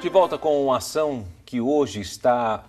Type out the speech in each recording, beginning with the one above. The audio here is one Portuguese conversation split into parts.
De volta com uma ação que hoje está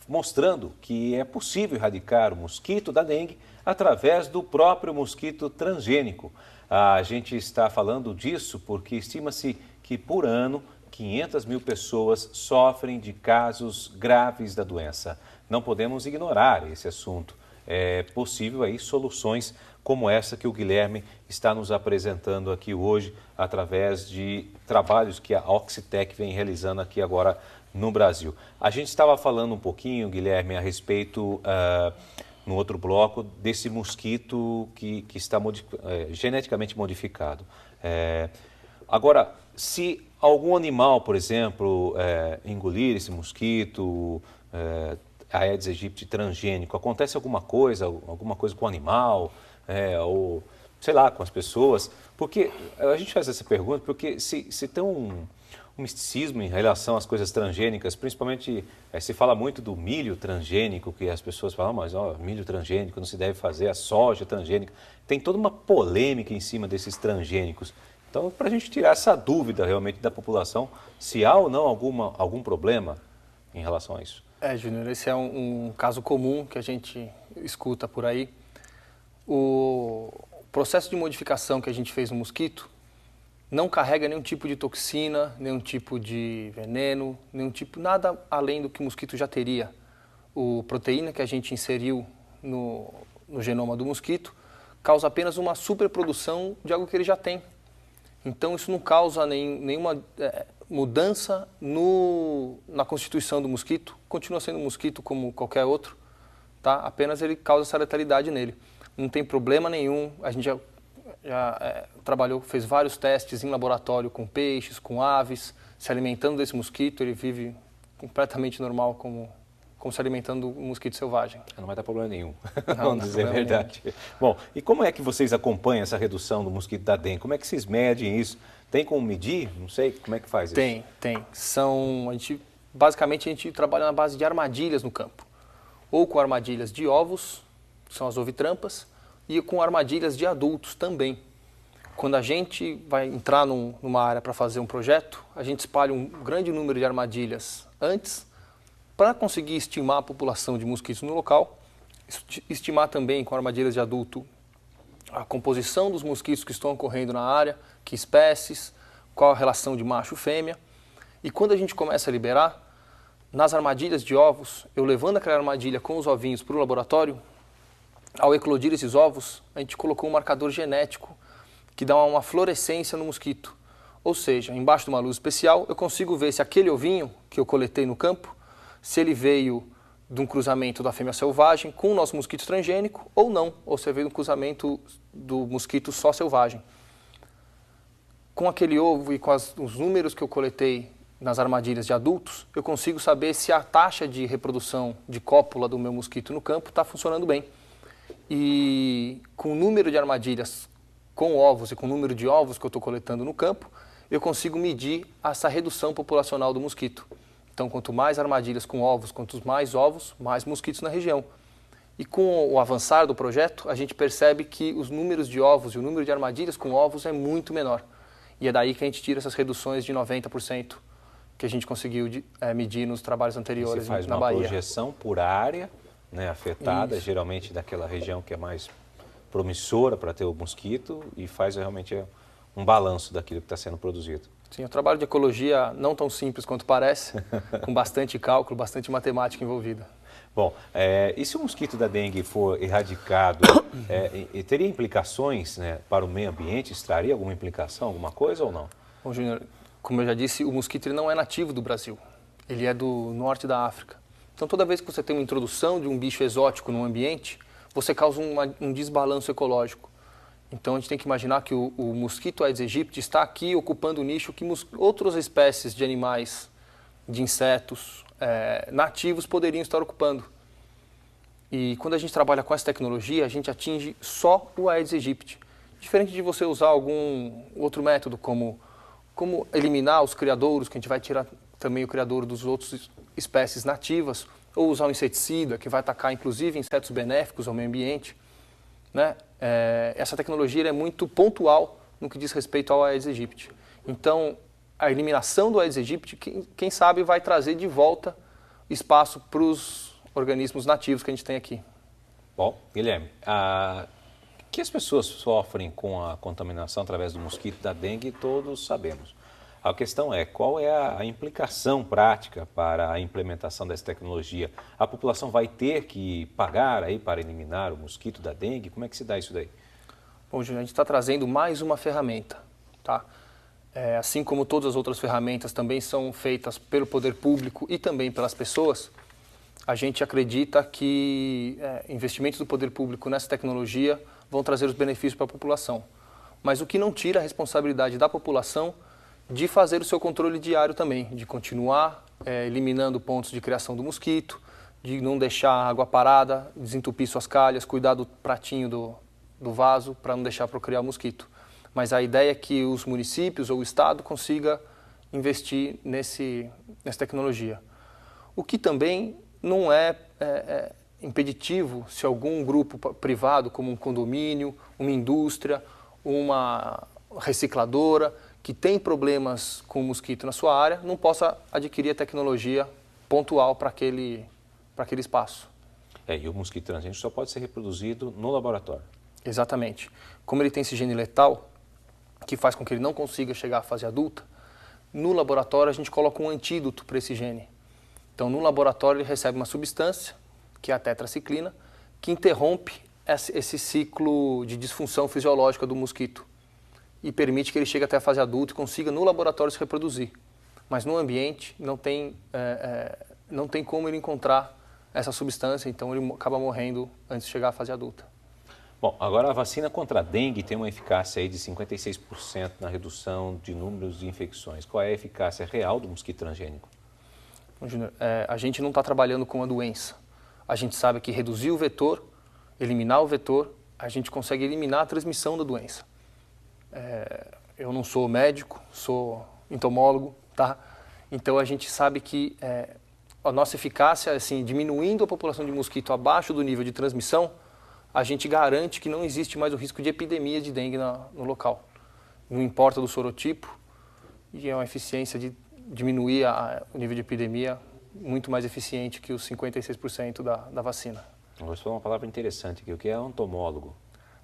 mostrando que é possível erradicar o mosquito da dengue através do próprio mosquito transgênico. A gente está falando disso porque estima-se que por ano 500 mil pessoas sofrem de casos graves da doença. Não podemos ignorar esse assunto. É possível aí soluções como essa que o Guilherme está nos apresentando aqui hoje, através de trabalhos que a Oxitec vem realizando aqui agora no Brasil. A gente estava falando um pouquinho, Guilherme, a respeito, no outro bloco, desse mosquito que está geneticamente modificado. Agora, se algum animal, por exemplo, engolir esse mosquito, a Aedes aegypti transgênico, acontece alguma coisa com o animal, ou sei lá, com as pessoas? Porque a gente faz essa pergunta porque se tem um misticismo em relação às coisas transgênicas, principalmente se fala muito do milho transgênico, que as pessoas falam, mas milho transgênico não se deve fazer, a soja transgênica. Tem toda uma polêmica em cima desses transgênicos. Então, para a gente tirar essa dúvida realmente da população, se há ou não algum problema em relação a isso. Júnior, esse é um caso comum que a gente escuta por aí. O processo de modificação que a gente fez no mosquito não carrega nenhum tipo de toxina, nenhum tipo de veneno, nada além do que o mosquito já teria. A proteína que a gente inseriu no genoma do mosquito causa apenas uma superprodução de algo que ele já tem. Então isso não causa nenhuma mudança na constituição do mosquito, continua sendo um mosquito como qualquer outro, tá? Apenas ele causa essa letalidade nele. Não tem problema nenhum, a gente já trabalhou, fez vários testes em laboratório com peixes, com aves, se alimentando desse mosquito, ele vive completamente normal como se alimentando do mosquito selvagem. Não vai dar problema nenhum, vamos dizer a verdade. Bom, e como é que vocês acompanham essa redução do mosquito da dengue? Como é que vocês medem isso? Tem como medir? Não sei, como é que faz isso? Tem. Basicamente a gente trabalha na base de armadilhas no campo. Ou com armadilhas de ovos, que são as ovitrampas, e com armadilhas de adultos também. Quando a gente vai entrar numa área para fazer um projeto, a gente espalha um grande número de armadilhas antes, para conseguir estimar a população de mosquitos no local, estimar também com armadilhas de adulto a composição dos mosquitos que estão ocorrendo na área, que espécies, qual a relação de macho e fêmea. E quando a gente começa a liberar, nas armadilhas de ovos, eu levando aquela armadilha com os ovinhos para o laboratório, ao eclodir esses ovos, a gente colocou um marcador genético que dá uma fluorescência no mosquito. Ou seja, embaixo de uma luz especial, eu consigo ver se aquele ovinho que eu coletei no campo, se ele veio de um cruzamento da fêmea selvagem com o nosso mosquito transgênico ou não, ou se veio de um cruzamento do mosquito só selvagem. Com aquele ovo e com os números que eu coletei nas armadilhas de adultos, eu consigo saber se a taxa de reprodução de cópula do meu mosquito no campo está funcionando bem. E com o número de armadilhas com ovos e com o número de ovos que eu estou coletando no campo, eu consigo medir essa redução populacional do mosquito. Então, quanto mais armadilhas com ovos, quanto mais ovos, mais mosquitos na região. E com o avançar do projeto, a gente percebe que os números de ovos e o número de armadilhas com ovos é muito menor. E é daí que a gente tira essas reduções de 90% que a gente conseguiu medir nos trabalhos anteriores na Bahia. Você faz uma projeção por área, né, afetada, isso, geralmente daquela região que é mais promissora para ter o mosquito, e faz realmente um balanço daquilo que está sendo produzido. Sim, o trabalho de ecologia não tão simples quanto parece, com bastante cálculo, bastante matemática envolvida. Bom, e se o mosquito da dengue for erradicado, teria implicações, né, para o meio ambiente? Traria alguma implicação, alguma coisa ou não? Bom, Júnior, como eu já disse, o mosquito ele não é nativo do Brasil, ele é do norte da África. Então, toda vez que você tem uma introdução de um bicho exótico no ambiente, você causa um desbalanço ecológico. Então, a gente tem que imaginar que o mosquito Aedes aegypti está aqui ocupando o nicho que outras espécies de animais, de insetos nativos poderiam estar ocupando. E quando a gente trabalha com essa tecnologia, a gente atinge só o Aedes aegypti. Diferente de você usar algum outro método, como eliminar os criadouros, que a gente vai tirar também o criadouro dos outros espécies nativas, ou usar um inseticida, que vai atacar inclusive insetos benéficos ao meio ambiente, né? Essa tecnologia é muito pontual no que diz respeito ao Aedes aegypti. Então, a eliminação do Aedes aegypti, quem sabe vai trazer de volta espaço para os organismos nativos que a gente tem aqui. Bom, Guilherme, que as pessoas sofrem com a contaminação através do mosquito da dengue, todos sabemos. A questão é, qual é a implicação prática para a implementação dessa tecnologia? A população vai ter que pagar aí para eliminar o mosquito da dengue? Como é que se dá isso daí? Bom, Júnior, a gente está trazendo mais uma ferramenta, tá? Assim como todas as outras ferramentas também são feitas pelo poder público e também pelas pessoas, a gente acredita que investimentos do poder público nessa tecnologia vão trazer os benefícios para a população. Mas o que não tira a responsabilidade da população de fazer o seu controle diário também, de continuar eliminando pontos de criação do mosquito, de não deixar a água parada, desentupir suas calhas, cuidar do pratinho do vaso para não deixar procriar o mosquito. Mas a ideia é que os municípios ou o Estado consiga investir nessa tecnologia. O que também não é impeditivo se algum grupo privado, como um condomínio, uma indústria, uma recicladora, que tem problemas com o mosquito na sua área, não possa adquirir a tecnologia pontual para aquele espaço. E o mosquito transgênico só pode ser reproduzido no laboratório. Exatamente. Como ele tem esse gene letal, que faz com que ele não consiga chegar à fase adulta, no laboratório a gente coloca um antídoto para esse gene. Então, no laboratório ele recebe uma substância, que é a tetraciclina, que interrompe esse ciclo de disfunção fisiológica do mosquito e permite que ele chegue até a fase adulta e consiga no laboratório se reproduzir. Mas no ambiente não tem como ele encontrar essa substância, então ele acaba morrendo antes de chegar à fase adulta. Bom, agora a vacina contra a dengue tem uma eficácia aí de 56% na redução de números de infecções. Qual é a eficácia real do mosquito transgênico? Bom, Júnior, a gente não está trabalhando com a doença. A gente sabe que reduzir o vetor, eliminar o vetor, a gente consegue eliminar a transmissão da doença. Eu não sou médico, sou entomólogo, tá? Então a gente sabe que a nossa eficácia, assim, diminuindo a população de mosquito abaixo do nível de transmissão, a gente garante que não existe mais o risco de epidemia de dengue no local. Não importa do sorotipo, e é uma eficiência de diminuir o nível de epidemia muito mais eficiente que os 56% da vacina. Você falou uma palavra interessante aqui, o que é entomólogo?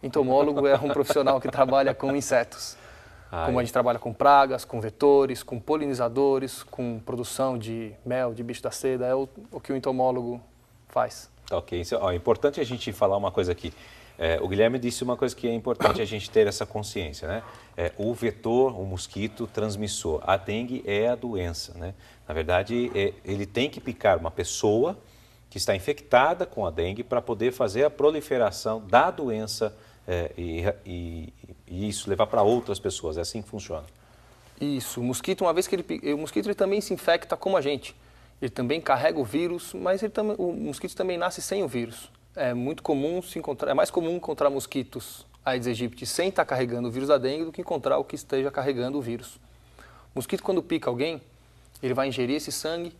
Entomólogo é um profissional que trabalha com insetos. Como a gente trabalha com pragas, com vetores, com polinizadores, com produção de mel, de bicho da seda, é o que o entomólogo faz. Ok, é importante a gente falar uma coisa aqui. O Guilherme disse uma coisa que é importante a gente ter essa consciência, né? O vetor, o mosquito transmissor, a dengue é a doença, né? Na verdade, ele tem que picar uma pessoa que está infectada com a dengue para poder fazer a proliferação da doença e isso levar para outras pessoas. É assim que funciona. Isso. O mosquito, uma vez que o mosquito ele também se infecta como a gente. Ele também carrega o vírus, mas o mosquito também nasce sem o vírus. É muito comum é mais comum encontrar mosquitos Aedes aegypti sem estar carregando o vírus da dengue do que encontrar o que esteja carregando o vírus. O mosquito, quando pica alguém, ele vai ingerir esse sangue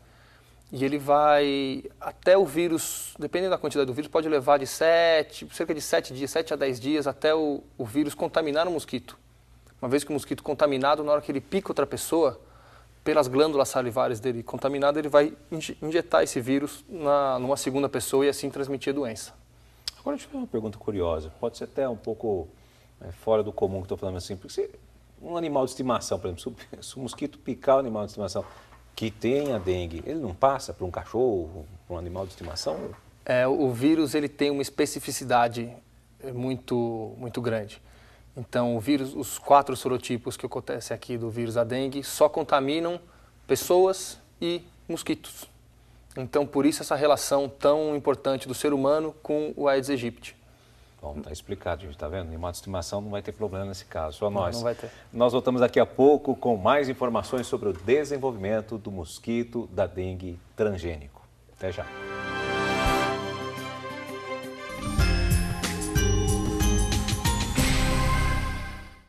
e ele vai, até o vírus, dependendo da quantidade do vírus, pode levar de cerca de 7 dias, 7 a 10 dias, até o vírus contaminar o mosquito. Uma vez que o mosquito contaminado, na hora que ele pica outra pessoa, pelas glândulas salivares dele contaminado, ele vai injetar esse vírus numa segunda pessoa e assim transmitir a doença. Agora, deixa eu fazer uma pergunta curiosa. Pode ser até um pouco fora do comum que estou falando assim. Porque um animal de estimação, por exemplo, se o mosquito picar o animal de estimação que tem a dengue, ele não passa para um cachorro, para um animal de estimação? O vírus ele tem uma especificidade muito, muito grande. Então, o vírus, os 4 sorotipos que acontecem aqui do vírus da dengue só contaminam pessoas e mosquitos. Então, por isso essa relação tão importante do ser humano com o Aedes aegypti. Bom, está explicado, gente, está vendo? Animal de estimação não vai ter problema nesse caso, só nós. Não vai ter. Nós voltamos daqui a pouco com mais informações sobre o desenvolvimento do mosquito da dengue transgênico. Até já.